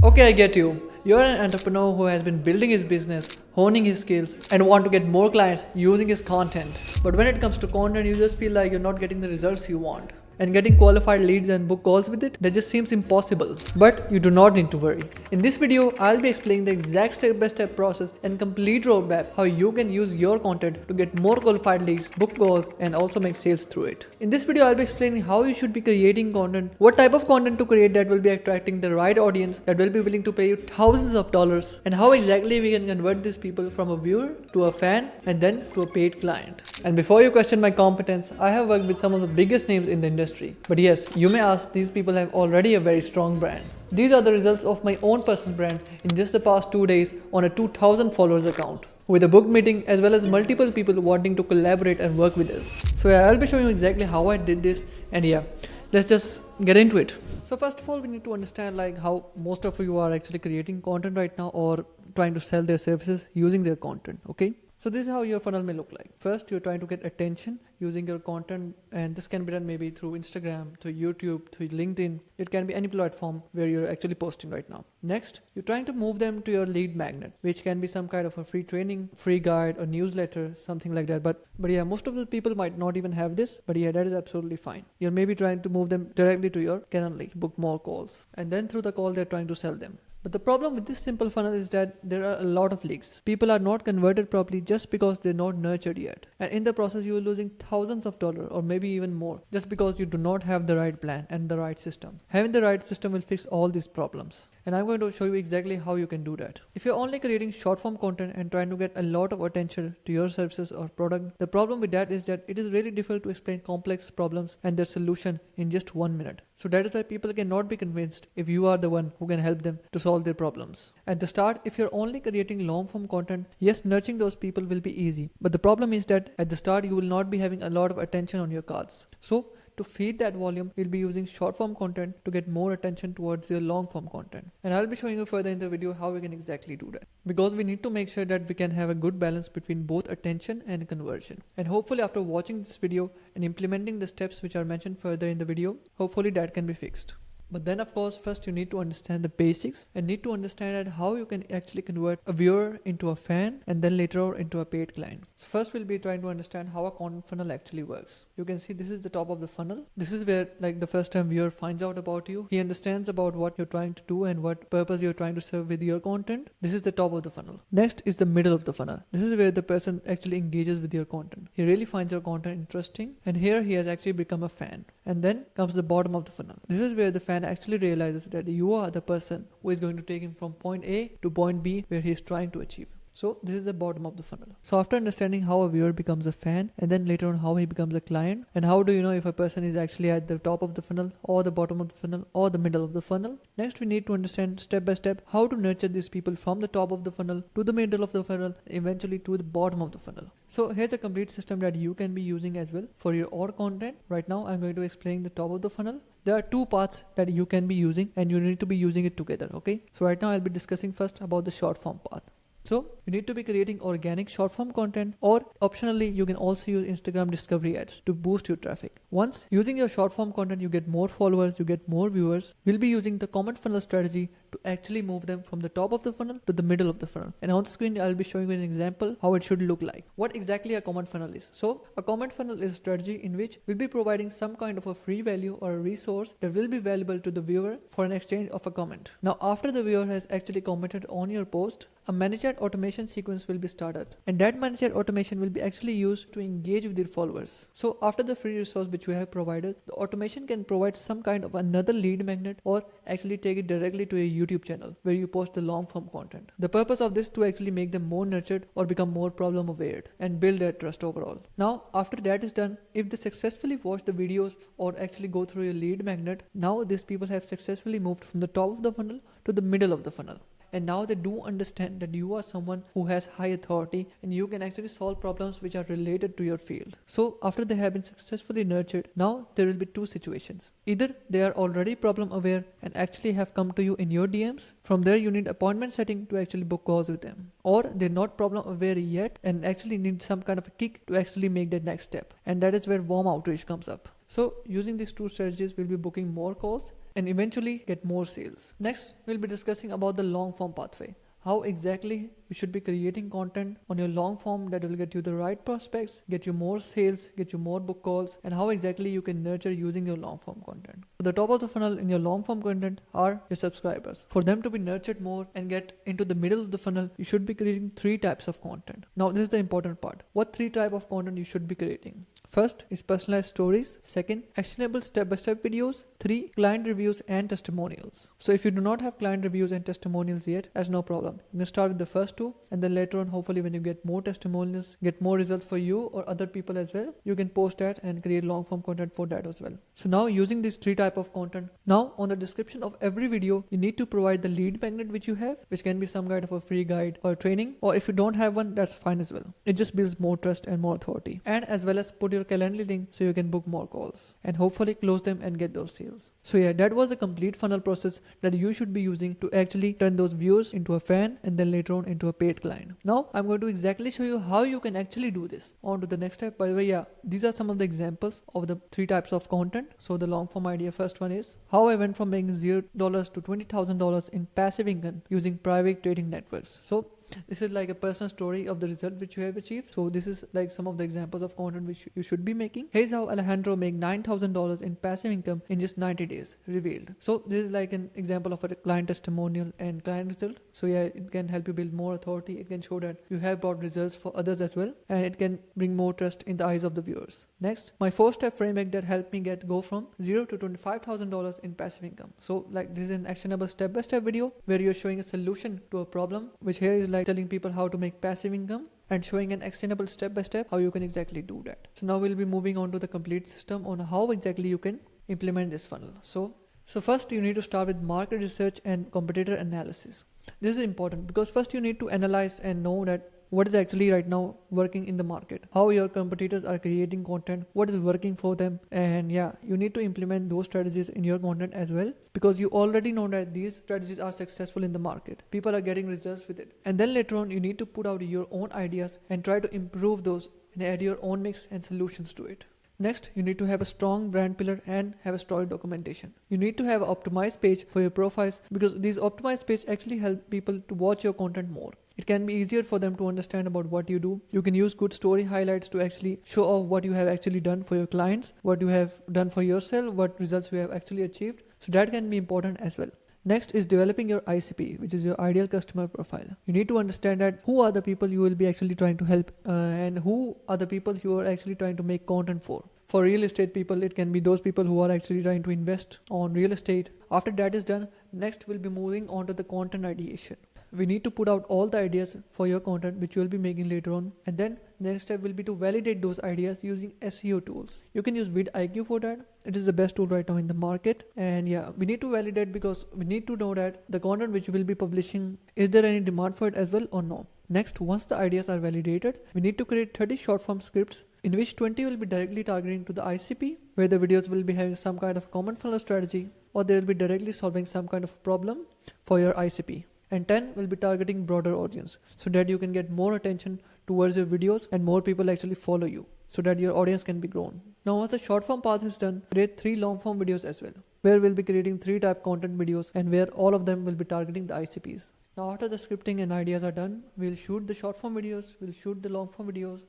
Okay, I get you. You're an entrepreneur who has been building his business, honing his skills, and want to get more clients using his content. But when it comes to content, you just feel like you're not getting the results you want. And getting qualified leads and book calls with it, that just seems impossible. But you do not need to worry. In this video, I'll be explaining the exact step-by-step process and complete roadmap how you can use your content to get more qualified leads, book calls, and also make sales through it. In this video, I'll be explaining how you should be creating content, what type of content to create that will be attracting the right audience that will be willing to pay you thousands of dollars, and how exactly we can convert these people from a viewer to a fan and then to a paid client. And before you question my competence, I have worked with some of the biggest names in the industry. But yes, you may ask, these people have already a very strong brand. These are the results of my own personal brand in just the past 2 days on a 2000 followers account, with a book meeting as well as multiple people wanting to collaborate and work with us. So yeah, I'll be showing you exactly how I did this, and yeah, let's just get into it. So first of all, we need to understand like how most of you are actually creating content right now or trying to sell their services using their content, okay? So this is how your funnel may look like. First, you're trying to get attention using your content, and this can be done maybe through Instagram, through YouTube, through LinkedIn. It can be any platform where you're actually posting right now. Next, you're trying to move them to your lead magnet, which can be some kind of a free training, free guide, or newsletter, something like that. But yeah, most of the people might not even have this, but yeah, that is absolutely fine. You're maybe trying to move them directly to your Calendly, book more calls, and then through the call, they're trying to sell them. But the problem with this simple funnel is that there are a lot of leads. People are not converted properly just because they're not nurtured yet. And in the process, you are losing thousands of dollars or maybe even more just because you do not have the right plan and the right system. Having the right system will fix all these problems. And I'm going to show you exactly how you can do that. If you're only creating short form content and trying to get a lot of attention to your services or product, the problem with that is that it is really difficult to explain complex problems and their solution in just 1 minute. So that is why people cannot be convinced if you are the one who can help them to solve their problems. At the start, if you're only creating long form content, yes, nurturing those people will be easy. But the problem is that at the start, you will not be having a lot of attention on your cards. So to feed that volume, we'll be using short form content to get more attention towards your long form content. And I'll be showing you further in the video how we can exactly do that. Because we need to make sure that we can have a good balance between both attention and conversion. And hopefully after watching this video and implementing the steps which are mentioned further in the video, hopefully that can be fixed. But then of course, first you need to understand the basics and need to understand how you can actually convert a viewer into a fan and then later on into a paid client. So first we'll be trying to understand how a content funnel actually works. You can see this is the top of the funnel. This is where like the first time viewer finds out about you. He understands about what you're trying to do and what purpose you're trying to serve with your content. This is the top of the funnel. Next is the middle of the funnel. This is where the person actually engages with your content. He really finds your content interesting, and here he has actually become a fan. And then comes the bottom of the funnel. This is where the fan actually realizes that you are the person who is going to take him from point A to point B where he is trying to achieve. So this is the bottom of the funnel. So after understanding how a viewer becomes a fan and then later on how he becomes a client, and how do you know if a person is actually at the top of the funnel or the bottom of the funnel or the middle of the funnel, next we need to understand step by step how to nurture these people from the top of the funnel to the middle of the funnel, eventually to the bottom of the funnel. So here's a complete system that you can be using as well for your own content. Right now I'm going to explain the top of the funnel. There are two parts that you can be using and you need to be using it together, okay? So right now I'll be discussing first about the short form part. So you need to be creating organic short form content, or optionally you can also use Instagram discovery ads to boost your traffic. Once using your short form content, you get more followers, you get more viewers. We'll be using the comment funnel strategy to actually move them from the top of the funnel to the middle of the funnel. And on the screen, I'll be showing you an example how it should look like. What exactly a comment funnel is. So a comment funnel is a strategy in which we'll be providing some kind of a free value or a resource that will be valuable to the viewer for an exchange of a comment. Now, after the viewer has actually commented on your post, a managed automation sequence will be started, and that managed automation will be actually used to engage with your followers. So after the free resource which we have provided, the automation can provide some kind of another lead magnet or actually take it directly to a YouTube channel where you post the long form content. The purpose of this to actually make them more nurtured or become more problem aware and build their trust overall. Now after that is done, if they successfully watch the videos or actually go through your lead magnet, now these people have successfully moved from the top of the funnel to the middle of the funnel. And now they do understand that you are someone who has high authority and you can actually solve problems which are related to your field. So after they have been successfully nurtured, now there will be two situations. Either they are already problem aware and actually have come to you in your DMs. From there you need appointment setting to actually book calls with them. Or they're not problem aware yet and actually need some kind of a kick to actually make that next step. And that is where warm outreach comes up. So using these two strategies, we'll be booking more calls and eventually get more sales. Next, we'll be discussing about the long form pathway. How exactly you should be creating content on your long form that will get you the right prospects, get you more sales, get you more book calls, and how exactly you can nurture using your long form content. So the top of the funnel in your long form content are your subscribers. For them to be nurtured more and get into the middle of the funnel, you should be creating 3 types of content. Now this is the important part. What 3 type of content you should be creating? First is personalized stories. Second, actionable step-by-step videos. 3, client reviews and testimonials. So if you do not have client reviews and testimonials yet, that's no problem. You can start with the first 2, and then later on, hopefully when you get more testimonials, get more results for you or other people as well, you can post that and create long form content for that as well. So now using these 3 type of content, now on the description of every video, you need to provide the lead magnet which you have, which can be some kind of a free guide or training, or if you don't have one, that's fine as well. It just builds more trust and more authority. And as well as put your Calendly link so you can book more calls and hopefully close them and get those sales. So yeah, that was the complete funnel process that you should be using to actually turn those viewers into a fan and then later on into a paid client. Now I'm going to exactly show you how you can actually do this. On to the next step. By the way, yeah, these are some of the examples of the 3 types of content. So the long form idea, first one is how I went from making $0 to $20,000 in passive income using private trading networks. So this is like a personal story of the result which you have achieved. So this is like some of the examples of content which you should be making. Here's how Alejandro made $9,000 in passive income in just 90 days revealed. So this is like an example of a client testimonial and client result. So yeah, it can help you build more authority. It can show that you have brought results for others as well, and it can bring more trust in the eyes of the viewers. Next, my 4-step framework that helped me go from $0 to $25,000 in passive income. So like this is an actionable step-by-step video where you're showing a solution to a problem, which here is like telling people how to make passive income and showing an actionable step-by-step how you can exactly do that. So now we'll be moving on to the complete system on how exactly you can implement this funnel. So first you need to start with market research and competitor analysis. This is important because first you need to analyze and know that what is actually right now working in the market, how your competitors are creating content, what is working for them, and yeah, you need to implement those strategies in your content as well, because you already know that these strategies are successful in the market. People are getting results with it. And then later on, you need to put out your own ideas and try to improve those and add your own mix and solutions to it. Next, you need to have a strong brand pillar and have a story documentation. You need to have an optimized page for your profiles, because these optimized pages actually help people to watch your content more. It can be easier for them to understand about what you do. You can use good story highlights to actually show off what you have actually done for your clients, what you have done for yourself, what results you have actually achieved. So that can be important as well. Next is developing your ICP, which is your ideal customer profile. You need to understand that who are the people you will be actually trying to help and who are the people you are actually trying to make content for. For real estate people, it can be those people who are actually trying to invest on real estate. After that is done, next we'll be moving on to the content ideation. We need to put out all the ideas for your content which you will be making later on, and then the next step will be to validate those ideas using SEO tools. You can use vidIQ for that. It is the best tool right now in the market, and yeah, we need to validate because we need to know that the content which we will be publishing, is there any demand for it as well or no. Next, once the ideas are validated, we need to create 30 short form scripts in which 20 will be directly targeting to the ICP, where the videos will be having some kind of common funnel strategy, or they will be directly solving some kind of problem for your ICP. And 10 will be targeting broader audience, so that you can get more attention towards your videos and more people actually follow you, so that your audience can be grown. Now once the short form path is done, create 3 long form videos as well, where we'll be creating 3 type content videos and where all of them will be targeting the ICPs. Now after the scripting and ideas are done, we'll shoot the short form videos, we'll shoot the long form videos.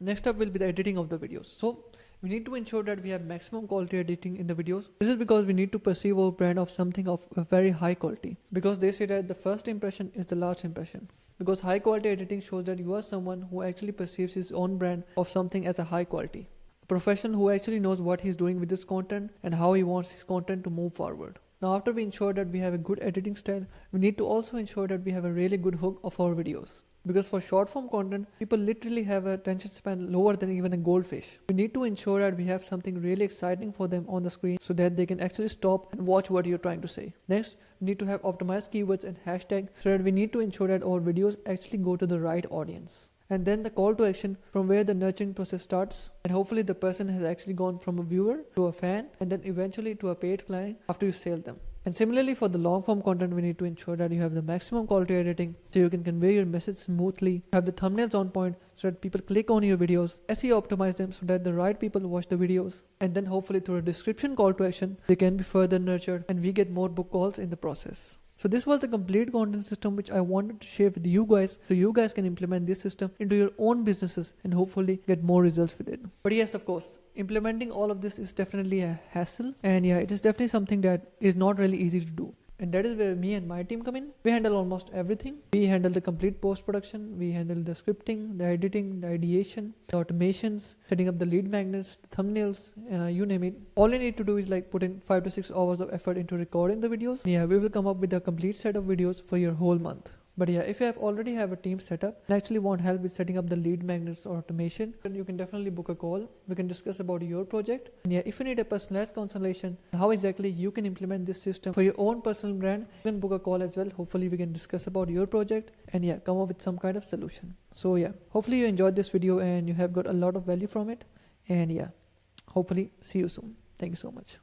Next up will be the editing of the videos. So we need to ensure that we have maximum quality editing in the videos. This is because we need to perceive our brand of something of a very high quality, because they say that the first impression is the last impression. Because high quality editing shows that you are someone who actually perceives his own brand of something as a high quality. A professional who actually knows what he's doing with this content and how he wants his content to move forward. Now after we ensure that we have a good editing style, we need to also ensure that we have a really good hook of our videos. Because for short form content, people literally have a attention span lower than even a goldfish. We need to ensure that we have something really exciting for them on the screen so that they can actually stop and watch what you're trying to say. Next, we need to have optimized keywords and hashtags so that we need to ensure that our videos actually go to the right audience. And then the call to action from where the nurturing process starts, and hopefully the person has actually gone from a viewer to a fan and then eventually to a paid client after you sell them. And similarly for the long form content, we need to ensure that you have the maximum quality editing so you can convey your message smoothly, have the thumbnails on point so that people click on your videos, SEO optimize them so that the right people watch the videos, and then hopefully through a description call to action, they can be further nurtured and we get more book calls in the process. So this was the complete content system which I wanted to share with you guys so you guys can implement this system into your own businesses and hopefully get more results with it. But yes, of course, implementing all of this is definitely a hassle, and yeah, it is definitely something that is not really easy to do. And that is where me and my team come in. We handle almost everything. We handle the complete post-production. We handle the scripting, the editing, the ideation, the automations, setting up the lead magnets, the thumbnails, you name it. All you need to do is like put in 5 to 6 hours of effort into recording the videos. Yeah, we will come up with a complete set of videos for your whole month. But yeah, if you already have a team set up and actually want help with setting up the lead magnets or automation, then you can definitely book a call. We can discuss about your project. And yeah, if you need a personalized consultation, how exactly you can implement this system for your own personal brand, you can book a call as well. Hopefully we can discuss about your project and yeah, come up with some kind of solution. So yeah, hopefully you enjoyed this video and you have got a lot of value from it. And yeah, hopefully see you soon. Thank you so much.